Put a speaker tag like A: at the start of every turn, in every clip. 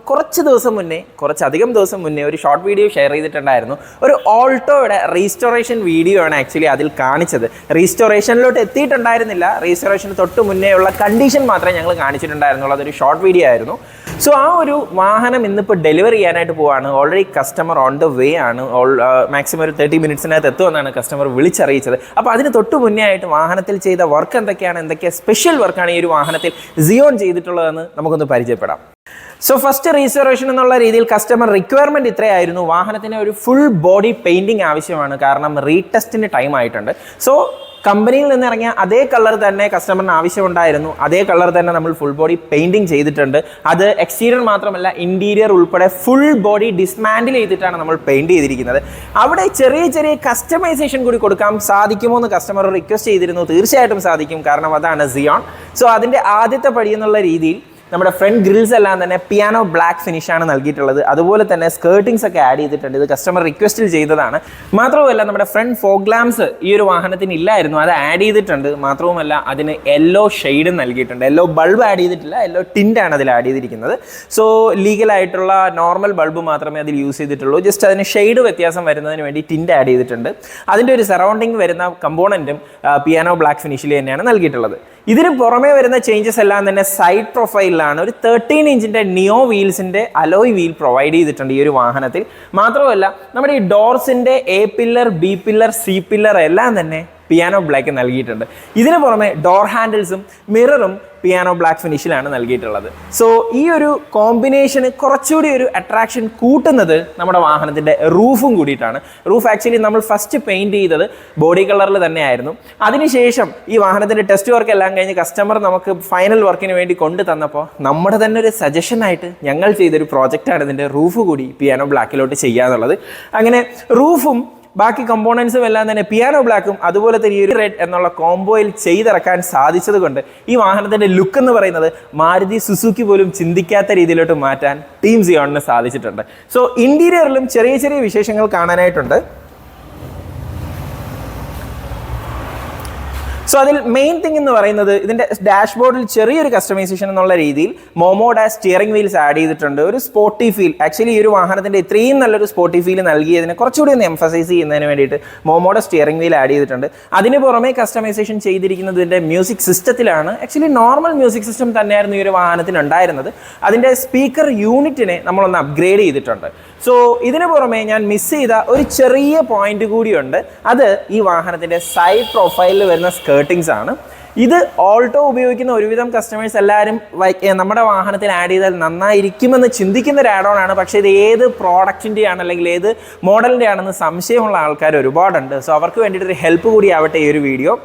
A: കുറച്ചധികം ദിവസം മുന്നേ ഒരു ഷോർട്ട് വീഡിയോ ഷെയർ ചെയ്തിട്ടുണ്ടായിരുന്നു. ഒരു ഓൾട്ടോയുടെ റീസ്റ്റോറേഷൻ വീഡിയോ ആണ് ആക്ച്വലി അതിൽ കാണിച്ചത്. റീസ്റ്റോറേഷനിലോട്ട് എത്തിയിട്ടുണ്ടായിരുന്നില്ല, റീസ്റ്റോറേഷന് തൊട്ട് മുന്നേ ഉള്ള കണ്ടീഷൻ മാത്രമേ ഞങ്ങൾ കാണിച്ചിട്ടുണ്ടായിരുന്നുള്ളൂ. അതൊരു ഷോർട്ട് വീഡിയോ ആയിരുന്നു. സോ ആ ഒരു വാഹനം ഇന്നിപ്പോൾ ഡെലിവറി ചെയ്യാനായിട്ട് പോവാണ്. Already customer on the way ആണ്. മാക്സിമം ഒരു 30 മിനിറ്റ്സിനകത്ത് എത്തുമെന്നാണ് കസ്റ്റമർ വിളിച്ചറിയിച്ചത്. അപ്പോൾ അതിന് തൊട്ട് മുന്നേ ആയിട്ട് വാഹനത്തിൽ ചെയ്ത വർക്ക് എന്തൊക്കെ സ്പെഷ്യൽ വർക്കാണ് ഈ ഒരു വാഹനത്തിൽ സിയോൺ ചെയ്തിട്ടുള്ളതെന്ന് നമുക്കൊന്ന് പരിചയപ്പെടാം. സോ ഫസ്റ്റ് റീസ്റ്റോറേഷൻ എന്നുള്ള രീതിയിൽ കസ്റ്റമർ റിക്വയർമെൻറ്റ് ഇത്രയായിരുന്നു. വാഹനത്തിന് ഒരു ഫുൾ ബോഡി പെയിൻറ്റിങ് ആവശ്യമാണ്, കാരണം റീടെസ്റ്റിന് ടൈം ആയിട്ടുണ്ട്. സോ കമ്പനിയിൽ നിന്ന് ഇറങ്ങിയ അതേ കളർ തന്നെ കസ്റ്റമറിന് ആവശ്യമുണ്ടായിരുന്നു. അതേ കളർ തന്നെ നമ്മൾ ഫുൾ ബോഡി പെയിൻറ്റിങ് ചെയ്തിട്ടുണ്ട്. അത് എക്സ്റ്റീരിയർ മാത്രമല്ല ഇൻറ്റീരിയർ ഉൾപ്പെടെ ഫുൾ ബോഡി ഡിസ്മാൻഡിൽ ചെയ്തിട്ടാണ് നമ്മൾ പെയിൻറ്റ് ചെയ്തിരിക്കുന്നത്. അവിടെ ചെറിയ കസ്റ്റമൈസേഷൻ കൂടി കൊടുക്കാൻ സാധിക്കുമോ എന്ന് കസ്റ്റമർ റിക്വസ്റ്റ് ചെയ്തിരുന്നു. തീർച്ചയായിട്ടും സാധിക്കും, കാരണം അതാണ് സിയോൺ. സോ അതിൻ്റെ ആദ്യത്തെ പടി എന്നുള്ള രീതിയിൽ നമ്മുടെ ഫ്രണ്ട് ഗ്രിൽസ് എല്ലാം തന്നെ പിയാനോ ബ്ലാക്ക് ഫിനിഷാണ് നൽകിയിട്ടുള്ളത്. അതുപോലെ തന്നെ സ്കേർട്ടിങ്സ് ഒക്കെ ആഡ് ചെയ്തിട്ടുണ്ട്. ഇത് കസ്റ്റമർ റിക്വസ്റ്റിൽ ചെയ്തതാണ്. മാത്രവുമല്ല നമ്മുടെ ഫ്രണ്ട് ഫോഗ് ലാംപ്സ് ഈ ഒരു വാഹനത്തിന് ഇല്ലായിരുന്നു, അത് ആഡ് ചെയ്തിട്ടുണ്ട്. മാത്രവുമല്ല അതിന് യെല്ലോ ഷെയ്ഡ് നൽകിയിട്ടുണ്ട്. യെല്ലോ ബൾബ് ആഡ് ചെയ്തിട്ടില്ല, യെല്ലോ ടിൻ്റാണ് അതിൽ ആഡ് ചെയ്തിരിക്കുന്നത്. സോ ലീഗലായിട്ടുള്ള നോർമൽ ബൾബ് മാത്രമേ അതിൽ യൂസ് ചെയ്തിട്ടുള്ളൂ. ജസ്റ്റ് അതിന് ഷെയ്ഡ് വ്യത്യാസം വരുന്നതിന് വേണ്ടി ടിൻ്റ് ആഡ് ചെയ്തിട്ടുണ്ട്. അതിൻ്റെ ഒരു സറൗണ്ടിങ് വരുന്ന കമ്പോണൻറ്റും പിയാനോ ബ്ലാക്ക് ഫിനിഷിൽ തന്നെയാണ് നൽകിയിട്ടുള്ളത്. ഇതിന് പുറമേ വരുന്ന ചേഞ്ചസ് എല്ലാം തന്നെ സൈഡ് പ്രൊഫൈലിലാണ്. ഒരു 13 ഇഞ്ചിൻ്റെ നിയോ വീൽസിൻ്റെ അലോയ് വീൽ പ്രൊവൈഡ് ചെയ്തിട്ടുണ്ട് ഈ ഒരു വാഹനത്തിൽ. മാത്രമല്ല നമ്മുടെ ഈ ഡോർസിൻ്റെ A pillar, B pillar, C pillar എല്ലാം തന്നെ പിയാനോ ബ്ലാക്ക് നൽകിയിട്ടുണ്ട്. ഇതിന് പുറമെ ഡോർ ഹാൻഡിൽസും മിററും പിയാനോ ബ്ലാക്ക് ഫിനിഷിലാണ് നൽകിയിട്ടുള്ളത്. സോ ഈ ഒരു കോമ്പിനേഷന് കുറച്ചുകൂടി ഒരു അട്രാക്ഷൻ കൂട്ടുന്നത് നമ്മുടെ വാഹനത്തിൻ്റെ റൂഫും കൂടിയിട്ടാണ്. റൂഫ് ആക്ച്വലി നമ്മൾ ഫസ്റ്റ് പെയിൻറ്റ് ചെയ്തത് ബോഡി കളറിൽ തന്നെയായിരുന്നു. അതിനുശേഷം ഈ വാഹനത്തിൻ്റെ ടെസ്റ്റ് വർക്ക് എല്ലാം കഴിഞ്ഞ് കസ്റ്റമർ നമുക്ക് ഫൈനൽ വർക്കിന് വേണ്ടി കൊണ്ടു തന്നപ്പോൾ നമ്മുടെ തന്നെ ഒരു സജഷനായിട്ട് ഞങ്ങൾ ചെയ്തൊരു പ്രോജക്റ്റാണ് ഇതിൻ്റെ റൂഫ് കൂടി പിയാനോ ബ്ലാക്കിലോട്ട് ചെയ്യുക എന്നുള്ളത്. അങ്ങനെ റൂഫും ബാക്കി കമ്പോണൻസും എല്ലാം തന്നെ പിയാനോ ബ്ലാക്കും അതുപോലെ തന്നെ ഈ ഒരു റെഡ് എന്നുള്ള കോംബോയിൽ ചെയ്തിറക്കാൻ സാധിച്ചത് കൊണ്ട് ഈ വാഹനത്തിൻ്റെ ലുക്ക് എന്ന് പറയുന്നത് മാരുതി സുസുക്കി പോലും ചിന്തിക്കാത്ത രീതിയിലോട്ട് മാറ്റാൻ ടീം സിയോണിന് സാധിച്ചിട്ടുണ്ട്. സോ ഇൻറ്റീരിയറിലും ചെറിയ വിശേഷങ്ങൾ കാണാനായിട്ടുണ്ട്. സോ അതിൽ മെയിൻ തിങ് എന്ന് പറയുന്നത് ഇതിൻ്റെ ഡാഷ്ബോർഡിൽ ചെറിയൊരു കസ്റ്റമൈസേഷൻ എന്നുള്ള രീതിയിൽ മോമോയുടെ സ്റ്റിയറിംഗ് വീൽസ് ആഡ് ചെയ്തിട്ടുണ്ട്. ഒരു സ്പോർട്ടി ഫീൽ, ആക്ച്വലി ഈ ഒരു വാഹനത്തിൻ്റെ ഇത്രയും നല്ലൊരു സ്പോർട്ടി ഫീൽ നൽകിയതിനെ കുറച്ചുകൂടി ഒന്ന് എംഫസൈസ് ചെയ്യുന്നതിന് വേണ്ടിയിട്ട് മോമോയുടെ സ്റ്റിയറിംഗ് വീൽ ആഡ് ചെയ്തിട്ടുണ്ട്. അതിന് പുറമെ കസ്റ്റമൈസേഷൻ ചെയ്തിരിക്കുന്നത് ഇതിൻ്റെ മ്യൂസിക് സിസ്റ്റത്തിലാണ്. ആക്ച്വലി നോർമൽ മ്യൂസിക് സിസ്റ്റം തന്നെയായിരുന്നു ഈ ഒരു വാഹനത്തിന് ഉണ്ടായിരുന്നത്. അതിൻ്റെ സ്പീക്കർ യൂണിറ്റിനെ നമ്മളൊന്ന് അപ്ഗ്രേഡ് ചെയ്തിട്ടുണ്ട്. സോ ഇതിന് പുറമെ ഞാൻ മിസ് ചെയ്ത ഒരു ചെറിയ പോയിന്റ് കൂടിയുണ്ട്. അത് ഈ വാഹനത്തിൻ്റെ സൈഡ് പ്രൊഫൈലിൽ വരുന്ന സ്കേർട്ടിങ്സ് ആണ്. ഇത് ഓൾട്ടോ ഉപയോഗിക്കുന്ന ഒരുവിധം കസ്റ്റമേഴ്സ് എല്ലാവരും നമ്മുടെ വാഹനത്തിൽ ആഡ് ചെയ്താൽ നന്നായിരിക്കുമെന്ന് ചിന്തിക്കുന്ന ഒരു ആഡ് ഓൺ ആണ്. പക്ഷേ ഇത് ഏത് പ്രോഡക്റ്റിൻ്റെ ആണ് അല്ലെങ്കിൽ ഏത് മോഡലിൻ്റെ ആണെന്ന് സംശയമുള്ള ആൾക്കാർ ഒരുപാടുണ്ട്. സോ അവർക്ക് വേണ്ടിയിട്ടൊരു ഹെൽപ്പ് കൂടി ആവട്ടെ ഈ ഒരു വീഡിയോ.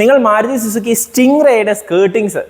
A: നിങ്ങൾ മാരുതി സുസുക്കി സ്റ്റിംഗ് റേയുടെ സ്കേർട്ടിങ്സ്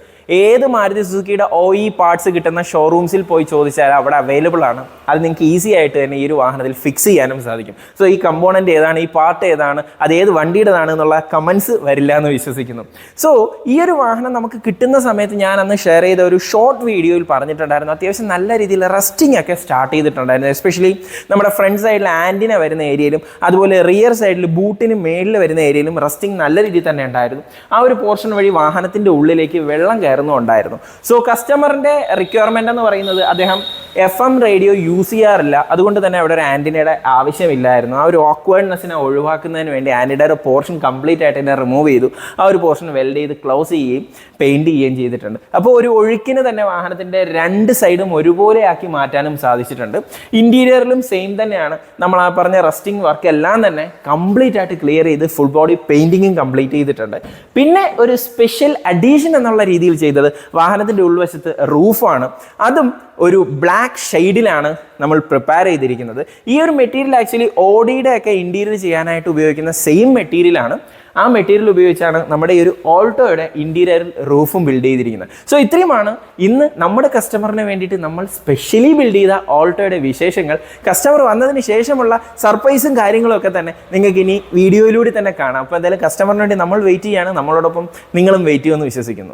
A: ഏത് മാരുതി സുസുക്കിയുടെ OE പാർട്സ് കിട്ടുന്ന ഷോറൂംസിൽ പോയി ചോദിച്ചാൽ അവിടെ അവൈലബിൾ ആണ്. അത് നിങ്ങൾക്ക് ഈസി ആയിട്ട് തന്നെ ഈ ഒരു വാഹനത്തിൽ ഫിക്സ് ചെയ്യാനും സാധിക്കും. സോ ഈ കമ്പോണൻ്റ് ഏതാണ്, ഈ പാർട്ട് ഏതാണ്, അത് ഏത് വണ്ടിയുടേതാണ് എന്നുള്ള കമൻസ് വരില്ല എന്ന് വിശ്വസിക്കുന്നു. സോ ഈ ഒരു വാഹനം നമുക്ക് കിട്ടുന്ന സമയത്ത് ഞാൻ അന്ന് ഷെയർ ചെയ്ത ഒരു ഷോർട്ട് വീഡിയോയിൽ പറഞ്ഞിട്ടുണ്ടായിരുന്നു, അത്യാവശ്യം നല്ല രീതിയിൽ റസ്റ്റിംഗ് ഒക്കെ സ്റ്റാർട്ട് ചെയ്തിട്ടുണ്ടായിരുന്നു. എസ്പെഷ്യലി നമ്മുടെ ഫ്രണ്ട് സൈഡിൽ ആൻറ്റിന വരുന്ന ഏരിയയിലും അതുപോലെ റിയർ സൈഡിൽ ബൂട്ടിന് മേളിൽ വരുന്ന ഏരിയയിലും റസ്റ്റിംഗ് നല്ല രീതിയിൽ തന്നെ ഉണ്ടായിരുന്നു. ആ ഒരു പോർഷൻ വഴി വാഹനത്തിൻ്റെ ഉള്ളിലേക്ക് വെള്ളം ഉണ്ടായിരുന്നു. സോ കസ്റ്റമറിൻ്റെ റിക്വയർമെൻ്റ് എന്ന് പറയുന്നത് അദ്ദേഹം FM റേഡിയോ യൂസ് ചെയ്യാറില്ല, അതുകൊണ്ട് തന്നെ അവിടെ ഒരു ആൻറ്റിനയുടെ ആവശ്യമില്ലായിരുന്നു. ആ ഒരു ഓക്വേർഡ്നെസ്സിനെ ഒഴിവാക്കുന്നതിന് വേണ്ടി ആൻറ്റിനയുടെ പോർഷൻ കംപ്ലീറ്റ് ആയിട്ട് തന്നെ റിമൂവ് ചെയ്തു. ആ ഒരു പോർഷൻ വെൽഡ് ചെയ്ത് ക്ലോസ് ചെയ്യുകയും പെയിൻറ്റ് ചെയ്യുകയും ചെയ്തിട്ടുണ്ട്. അപ്പോൾ ഒരു ഒഴുക്കിന് തന്നെ വാഹനത്തിൻ്റെ രണ്ട് സൈഡും ഒരുപോലെ ആക്കി മാറ്റാനും സാധിച്ചിട്ടുണ്ട്. ഇൻറ്റീരിയറിലും സെയിം തന്നെയാണ്. നമ്മൾ ആ പറഞ്ഞ റസ്റ്റിംഗ് വർക്ക് എല്ലാം തന്നെ കംപ്ലീറ്റ് ആയിട്ട് ക്ലിയർ ചെയ്ത് ഫുൾ ബോഡി പെയിൻറ്റിങ്ങും കംപ്ലീറ്റ് ചെയ്തിട്ടുണ്ട്. പിന്നെ ഒരു സ്പെഷ്യൽ അഡീഷൻ എന്നുള്ള രീതിയിൽ ചെയ്തത് വാഹനത്തിൻ്റെ ഉൾവശത്ത് റൂഫാണ്. അതും ഒരു ബ്ലാക്ക് ഷെയ്ഡിലാണ് നമ്മൾ പ്രിപ്പയർ ചെയ്തിരിക്കുന്നത്. ഈ ഒരു മെറ്റീരിയൽ ആക്ച്വലി ഓഡിയുടെ ഒക്കെ ഇൻറ്റീരിയർ ചെയ്യാനായിട്ട് ഉപയോഗിക്കുന്ന സെയിം മെറ്റീരിയലാണ്. ആ മെറ്റീരിയൽ ഉപയോഗിച്ചാണ് നമ്മുടെ ഈ ഒരു ഓൾട്ടോയുടെ ഇൻറ്റീരിയറിൽ റൂഫും ബിൽഡ് ചെയ്തിരിക്കുന്നത്. സോ ഇത്രയുമാണ് ഇന്ന് നമ്മുടെ കസ്റ്റമറിന് വേണ്ടിയിട്ട് നമ്മൾ സ്പെഷ്യലി ബിൽഡ് ചെയ്ത ഓൾട്ടോയുടെ വിശേഷങ്ങൾ. കസ്റ്റമർ വന്നതിന് ശേഷമുള്ള സർപ്രൈസും കാര്യങ്ങളും ഒക്കെ തന്നെ നിങ്ങൾക്ക് ഇനി വീഡിയോയിലൂടെ തന്നെ കാണാം. അപ്പോൾ എന്തായാലും കസ്റ്റമറിന് വേണ്ടി നമ്മൾ വെയിറ്റ് ചെയ്യാണ്. നമ്മളോടൊപ്പം നിങ്ങളും വെയിറ്റ് ചെയ്യുമെന്ന് വിശ്വസിക്കുന്നു.